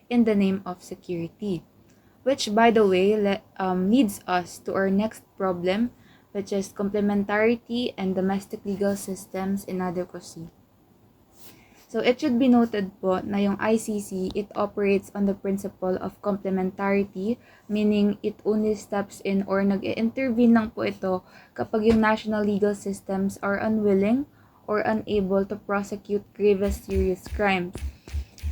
in the name of security. Which, by the way, leads us to our next problem, which is complementarity and domestic legal systems inadequacy. So it should be noted po na yung ICC, it operates on the principle of complementarity, meaning it only steps in or nag-intervene lang po ito kapag yung national legal systems are unwilling or unable to prosecute grievous serious crimes.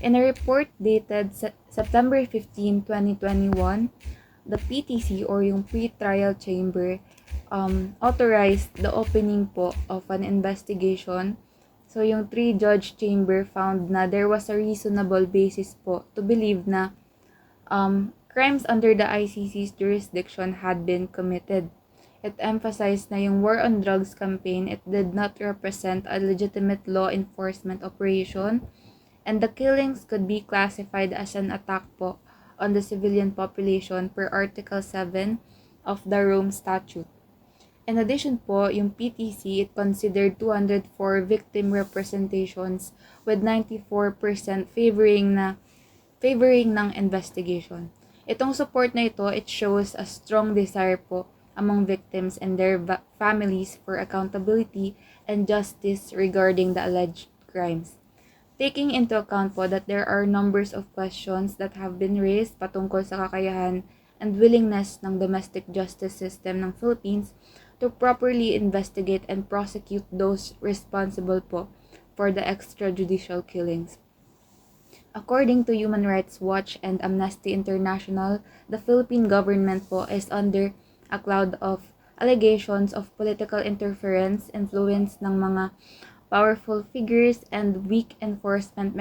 In a report dated September 15, 2021, the PTC or yung pre-trial chamber authorized the opening po of an investigation. So, yung 3-judge chamber found na there was a reasonable basis po to believe na crimes under the ICC's jurisdiction had been committed. It emphasized na yung war on drugs campaign, it did not represent a legitimate law enforcement operation, and the killings could be classified as an attack po on the civilian population per Article 7 of the Rome Statute. In addition po, yung PTC, it considered 204 victim representations with 94% favoring ng investigation. Itong support na ito, it shows a strong desire po among victims and their families for accountability and justice regarding the alleged crimes. Taking into account po that there are numbers of questions that have been raised patungkol sa kakayahan and willingness ng domestic justice system ng Philippines to properly investigate and prosecute those responsible po for the extrajudicial killings. According to Human Rights Watch and Amnesty International, the Philippine government po is under a cloud of allegations of political interference, influence ng mga powerful figures, and weak enforcement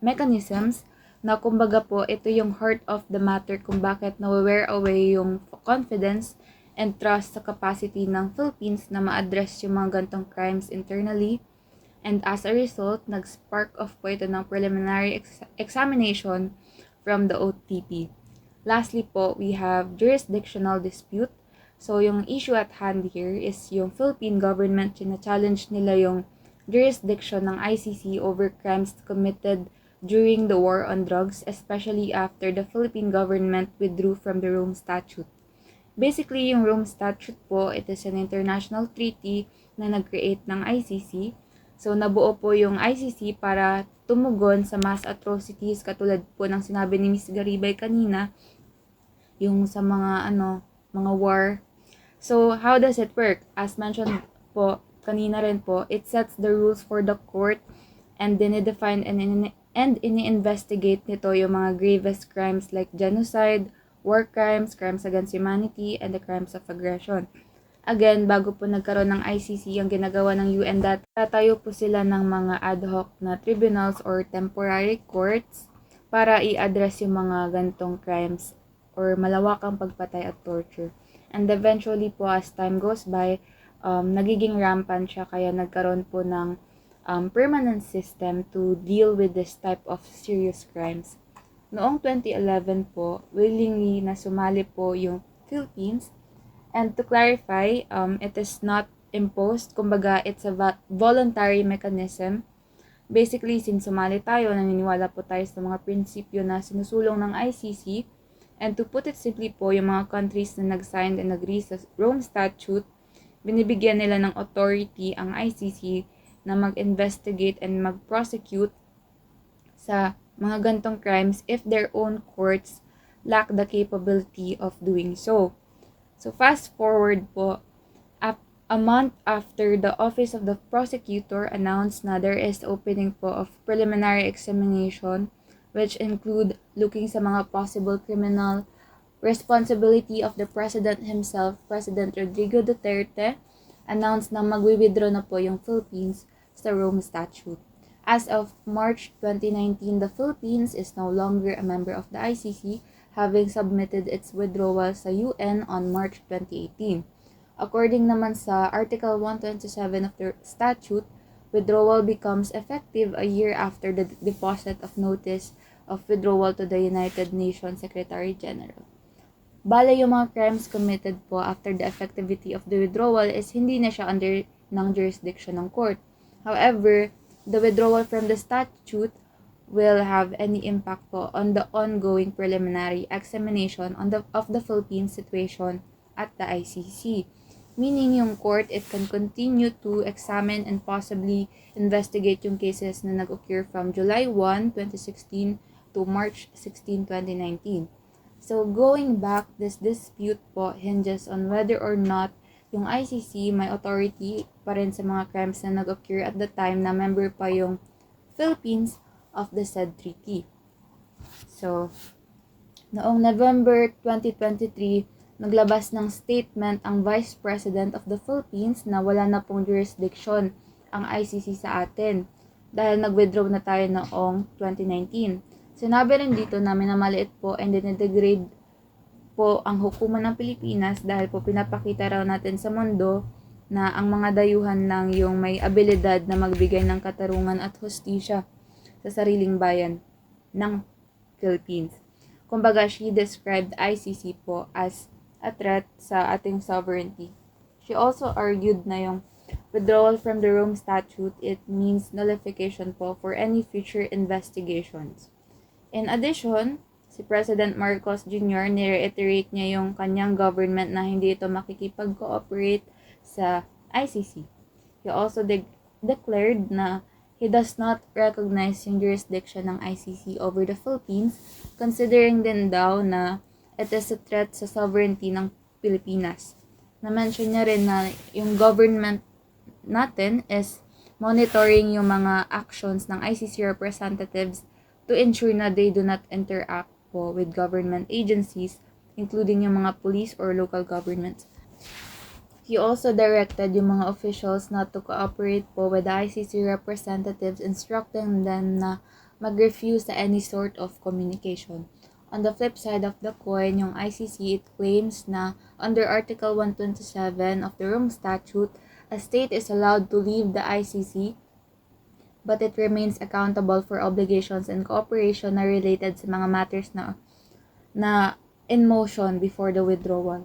mechanisms na kumbaga po ito yung heart of the matter kung bakit nawe-wear away yung confidence and trust sa capacity ng Philippines na ma-address yung mga gantong crimes internally. And as a result, nag-spark off po ito ng preliminary examination from the OTP. Lastly po, we have jurisdictional dispute. So, yung issue at hand here is yung Philippine government, challenge nila yung jurisdiction ng ICC over crimes committed during the war on drugs, especially after the Philippine government withdrew from the Rome Statute. Basically, yung Rome Statute po, it is an international treaty na nag-create ng ICC. So, nabuo po yung ICC para tumugon sa mass atrocities katulad po ng sinabi ni Ms. Garibay kanina, yung sa mga war. So, how does it work? As mentioned po kanina rin po, it sets the rules for the court and dinidefine and ini-investigate nito yung mga grievous crimes like genocide, war crimes, crimes against humanity, and the crimes of aggression. Again, bago po nagkaroon ng ICC, ang ginagawa ng UN dati, tatayo po sila ng mga ad hoc na tribunals or temporary courts para i-address yung mga gantong crimes or malawakang pagpatay at torture. And eventually po, as time goes by, nagiging rampant siya, kaya nagkaroon po ng permanent system to deal with this type of serious crimes. Noong 2011 po, willingly na sumali po yung Philippines. And to clarify, it is not imposed. Kumbaga, it's a voluntary mechanism. Basically, since sumali tayo, naniniwala po tayo sa mga prinsipyo na sinusulong ng ICC. And to put it simply po, yung mga countries na nag-sign and agree sa Rome Statute, binibigyan nila ng authority ang ICC na mag-investigate and mag-prosecute sa mga gantong crimes if their own courts lack the capability of doing so. So fast forward po, a month after the Office of the Prosecutor announced na there is opening po of preliminary examination which include looking sa mga possible criminal responsibility of the President himself, President Rodrigo Duterte, announced na magwi-withdraw na po yung Philippines sa Rome Statute. As of March 2019, the Philippines is no longer a member of the ICC, having submitted its withdrawal sa UN on March 2018. According naman sa Article 127 of the statute, withdrawal becomes effective a year after the deposit of notice of withdrawal to the United Nations Secretary General. Bale, yung mga crimes committed po after the effectivity of the withdrawal is hindi na siya under ng jurisdiction ng court. However, the withdrawal from the statute will have any impact po on the ongoing preliminary examination of the Philippines situation at the ICC. Meaning yung court, it can continue to examine and possibly investigate yung cases na nag-occur from July 1, 2016 to March 16, 2019. So going back, this dispute po hinges on whether or not yung ICC may authority pa rin sa mga crimes na nag-occur at the time na member pa yung Philippines of the said treaty. So, noong November 2023, naglabas ng statement ang Vice President of the Philippines na wala na pong jurisdiction ang ICC sa atin dahil nag-withdraw na tayo noong 2019. Sinabi rin dito na minamaliit po and dinidegrade po ang hukuman ng Pilipinas dahil po pinapakita raw natin sa mundo na ang mga dayuhan lang yung may abilidad na magbigay ng katarungan at hustisya sa sariling bayan ng Philippines. Kumbaga, she described ICC po as a threat sa ating sovereignty. She also argued na yung withdrawal from the Rome Statute, it means nullification po for any future investigations. In addition, si President Marcos Jr. nireiterate niya yung kanyang government na hindi ito makikipag-cooperate sa ICC. He also declared na he does not recognize yung jurisdiction ng ICC over the Philippines, considering din daw na it is a threat sa sovereignty ng Pilipinas. Na-mention niya rin na yung government natin is monitoring yung mga actions ng ICC representatives to ensure na they do not interact po with government agencies, including yung mga police or local governments. He also directed yung mga officials not to cooperate po with the ICC representatives, instructing them na mag-refuse sa any sort of communication. On the flip side of the coin, yung ICC, it claims na under Article 127 of the Rome Statute, a state is allowed to leave the ICC, but it remains accountable for obligations and cooperation na related sa mga matters na in motion before the withdrawal.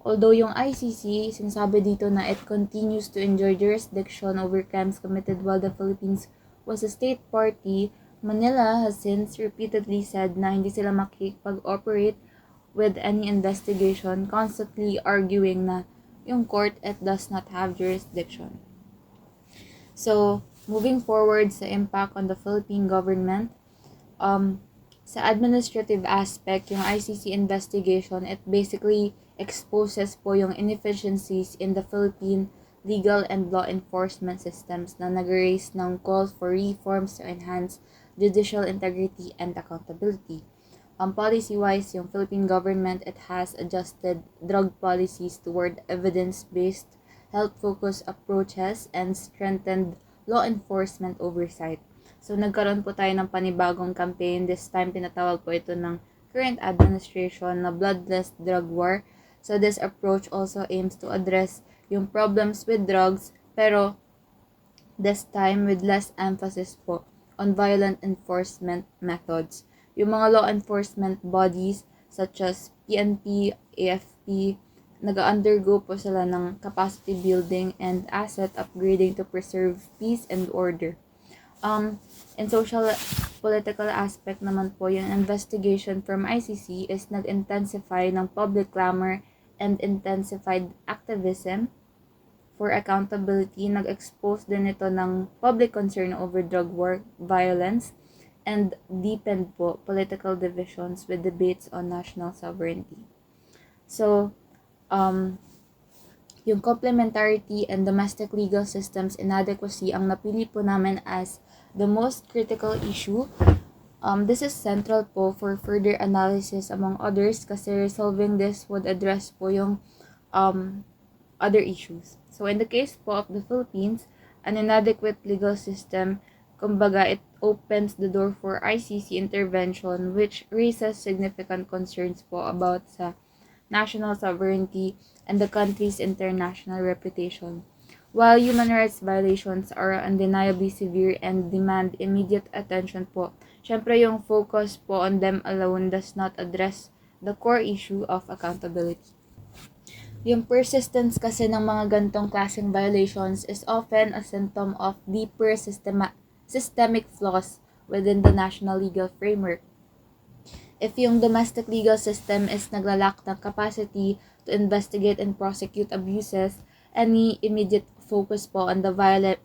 Although yung ICC, sinasabi dito na it continues to enjoy jurisdiction over crimes committed while the Philippines was a state party, Manila has since repeatedly said na hindi sila makikipag-operate with any investigation, constantly arguing na yung court, it does not have jurisdiction. So, moving forward sa impact on the Philippine government, sa administrative aspect, yung ICC investigation, it basically exposes po yung inefficiencies in the Philippine legal and law enforcement systems na nag-raise ng calls for reforms to enhance judicial integrity and accountability. Policy-wise, yung Philippine government, it has adjusted drug policies toward evidence-based, health-focused approaches and strengthened law enforcement oversight. So, nagkaroon po tayo ng panibagong campaign. This time, tinatawag po ito ng current administration na bloodless drug war. So, this approach also aims to address yung problems with drugs, pero this time with less emphasis po on violent enforcement methods. Yung mga law enforcement bodies such as PNP, AFP, nag-undergo po sila ng capacity building and asset upgrading to preserve peace and order. In social political aspect naman po, yung investigation from ICC is nag-intensify ng public clamor and intensified activism for accountability. Nag-expose din ito ng public concern over drug war, violence, and deepened po political divisions with debates on national sovereignty. So, yung complementarity and domestic legal systems inadequacy ang napili po namin as the most critical issue. This is central po for further analysis among others kasi resolving this would address po yung other issues. So in the case po of the Philippines, an inadequate legal system, kumbaga it opens the door for ICC intervention which raises significant concerns po about sa national sovereignty and the country's international reputation. While human rights violations are undeniably severe and demand immediate attention po, syempre yung focus po on them alone does not address the core issue of accountability. Yung persistence kasi ng mga gantong klaseng violations is often a symptom of deeper systemic flaws within the national legal framework. If yung domestic legal system is naglalack ng capacity to investigate and prosecute abuses, any immediate focus po on the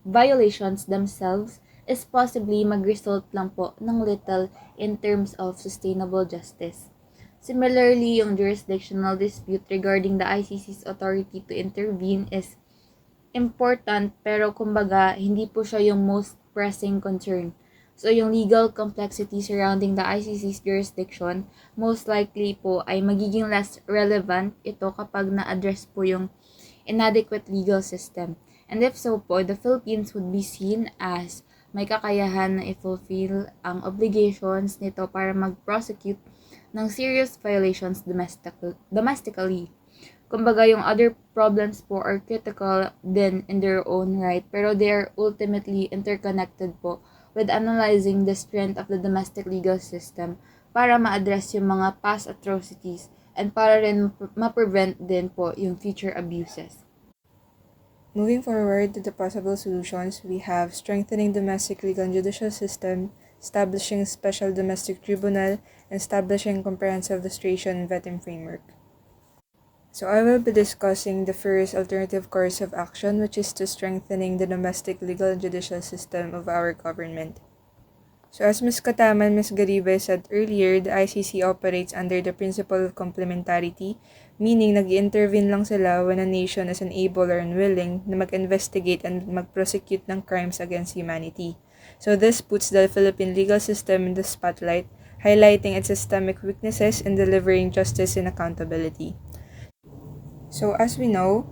violations themselves is possibly mag-result lang po ng little in terms of sustainable justice. Similarly, yung jurisdictional dispute regarding the ICC's authority to intervene is important pero kumbaga hindi po siya yung most pressing concern. So yung legal complexity surrounding the ICC's jurisdiction most likely po ay magiging less relevant ito kapag na-address po yung inadequate legal system. And if so po, the Philippines would be seen as may kakayahan na i-fulfill ang obligations nito para mag-prosecute ng serious violations domestically. Kumbaga, yung other problems po are critical din in their own right, pero they are ultimately interconnected po with analyzing the strength of the domestic legal system para ma-address yung mga past atrocities and para rin ma-prevent din po yung future abuses. Moving forward to the possible solutions, we have strengthening domestic legal and judicial system, establishing special domestic tribunal, and establishing comprehensive lustration and vetting framework. So I will be discussing the first alternative course of action, which is to strengthening the domestic legal and judicial system of our government. So as Ms. Kataman, Ms. Garibay said earlier, the ICC operates under the principle of complementarity, meaning nag-intervene lang sila when a nation is unable or unwilling na mag-investigate and mag-prosecute ng crimes against humanity. So this puts the Philippine legal system in the spotlight, highlighting its systemic weaknesses in delivering justice and accountability. So as we know,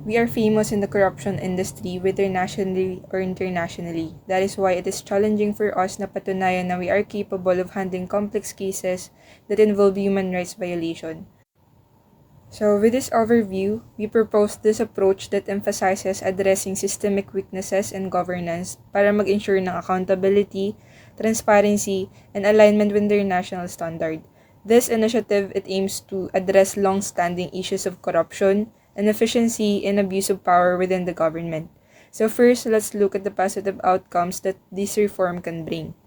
we are famous in the corruption industry, whether nationally or internationally. That is why it is challenging for us na patunayan na we are capable of handling complex cases that involve human rights violation. So with this overview, we propose this approach that emphasizes addressing systemic weaknesses in governance para mag-ensure ng accountability, transparency, and alignment with international standard. This initiative, it aims to address long-standing issues of corruption, inefficiency, and abuse of power within the government. So first, let's look at the positive outcomes that this reform can bring.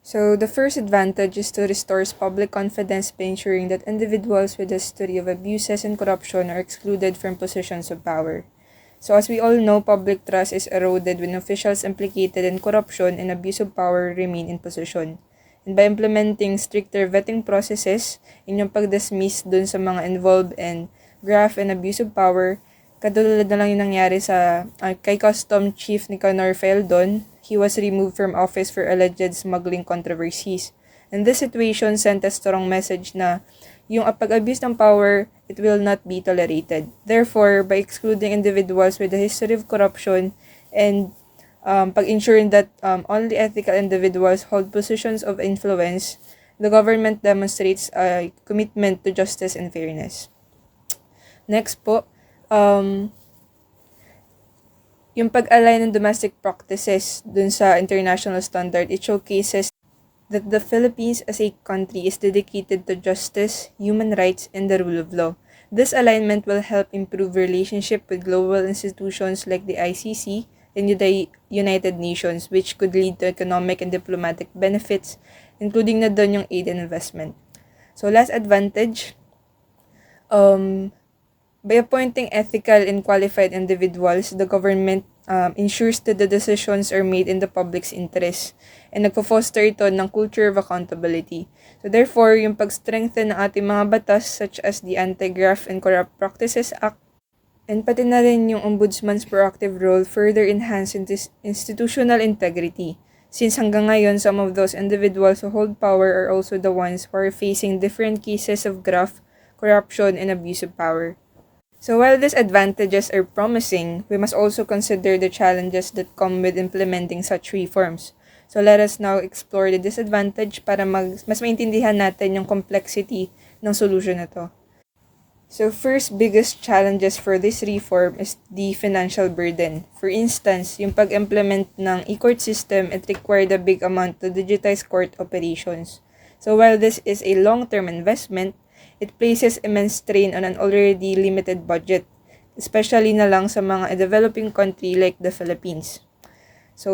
So the first advantage is to restore public confidence by ensuring that individuals with a history of abuses and corruption are excluded from positions of power. So as we all know, public trust is eroded when officials implicated in corruption and abuse of power remain in position. And by implementing stricter vetting processes, inyong pag-dismiss dun sa mga involved in graft and abuse of power, katulad na lang yung nangyari sa kay Custom Chief Nicanor Feldon. He was removed from office for alleged smuggling controversies. And this situation sent a strong message na yung pag-abuse ng power, it will not be tolerated. Therefore, by excluding individuals with a history of corruption and pag-ensuring that only ethical individuals hold positions of influence, the government demonstrates a commitment to justice and fairness. Next po, yung pag-align ng domestic practices dun sa international standard, it showcases that the Philippines as a country is dedicated to justice, human rights, and the rule of law. This alignment will help improve relationship with global institutions like the ICC and the United Nations, which could lead to economic and diplomatic benefits, including na doon yung aid and investment. So last advantage, by appointing ethical and qualified individuals, the government ensures that the decisions are made in the public's interest and nagpo-foster ito ng culture of accountability. So therefore, yung pag-strengthen ng ating mga batas such as the Anti-Graft and Corrupt Practices Act and pati na rin yung Ombudsman's proactive role further enhance institutional integrity. Since hanggang ngayon, some of those individuals who hold power are also the ones who are facing different cases of graft, corruption, and abuse of power. So while these advantages are promising, we must also consider the challenges that come with implementing such reforms. So let us now explore the disadvantage para mas maintindihan natin yung complexity ng solution na to. So first biggest challenges for this reform is the financial burden. For instance, yung pag-implement ng e-court system, it required a big amount to digitize court operations. So while this is a long-term investment, it places immense strain on an already limited budget, especially na lang sa mga developing country like the Philippines. So